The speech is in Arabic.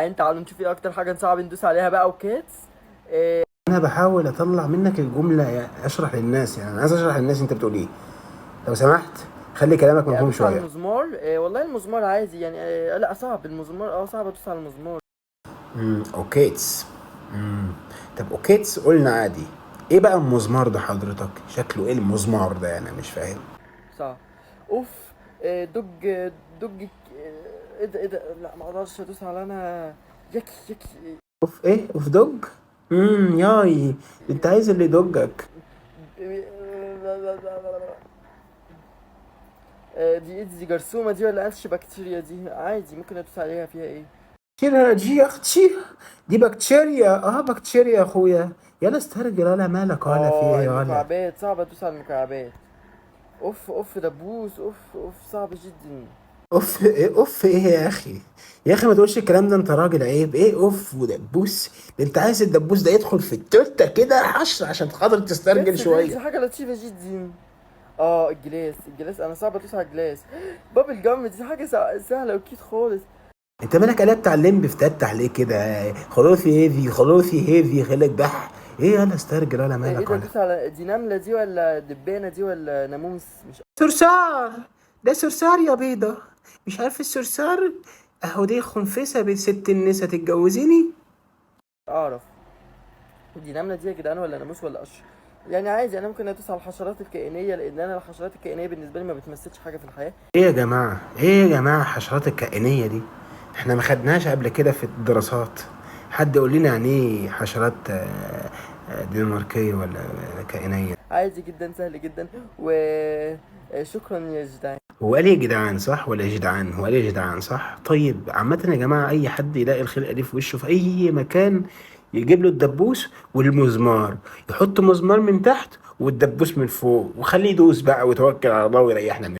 يعني تعالوا نشوف ايه اكتر حاجه صعب ندوس عليها بقى وكيتس. إيه. انا بحاول اطلع منك الجمله اشرح للناس، يعني انا عايز اشرح للناس انت بتقول ايه. لو سمحت خلي كلامك مفهوم ادوس على شويه. المزمار. والله المزمار عادي يعني. لا صعب المزمار، صعب ادوس على المزمار. اوكيتس. امم طب اوكيتس قلنا عادي. ايه بقى المزمار ده حضرتك؟ شكله ايه المزمار ده؟ انا مش فاهم. صعب. اوف. دج. دج. ايه ده ايه ده، لا ما اقدرش ادوس على انا. يكي يكي. اوف ايه؟ اوف دوج. ياي. انت عايز اللي يدجك. دي ايه دي جرثومه دي ولا قرش بكتيريا؟ دي عادي ممكن ادوس عليها، فيها ايه؟ كده دي يا اختي. دي بكتيريا، بكتيريا يا اخويا. يلا استرجل، ولا مالك ولا في ايه ولا. المكعبات صعب ادوس على المكعبات. اوف اوف دبوس، اوف اوف صعب جدا. اوف ايه؟ اوف ايه يا اخي؟ يا اخي ما تقولش الكلام ده، انت راجل عيب. ايه اوف ودبوس؟ ده انت عايز الدبوس ده يدخل في التورته كده حشر عشان خاطر تسترجل غلس غلس شويه. حاجه لطيفه جدا. الجلاس الجلاس انا صعب ادوس على الجلاس. بابل جام دي حاجه سهله وكيت خالص. انت مالك قلبت على الليمب فتتح ليه كده؟ خلاصي هيفي، خلاصي هيفي، خليك بح. ايه؟ يلا استرجل، ولا ايه مالك ده، ولا. ادوس على دي نمله دي ولا دبانه دي ولا ناموس؟ مش صرصار. ده صرصار يا بيضة. مش عارف الصرصار؟ اهو دي خنفسة بست النسا تتجوزيني. اعرف. دي نمله دي يا جدعان ولا ناموس ولا قش؟ يعني عادي انا ممكن ادوس على الحشرات الكائنيه، لان انا الحشرات الكائنيه بالنسبه لي ما بتمثلش حاجه في الحياه. ايه يا جماعة؟ ايه يا جماعة الحشرات الكائنية دي؟ احنا ما خدناش قبل كده في الدراسات. حد يقول لنا يعني ايه حشرات دنماركية ولا كائنية؟ عادي جدا سهل جدا. وشكرا يا جدعان. هو قال إيه يا جدعان صح ولا يا جدعان؟ هو قال إيه يا جدعان صح؟ طيب عامة يا جماعة، أي حد يلاقي الخلقة دي في وشه في أي مكان يجيب له الدبوس والمزمار، يحط مزمار من تحت والدبوس من فوق، وخليه يدوس بقى ويتوكل على الله ويريحنا.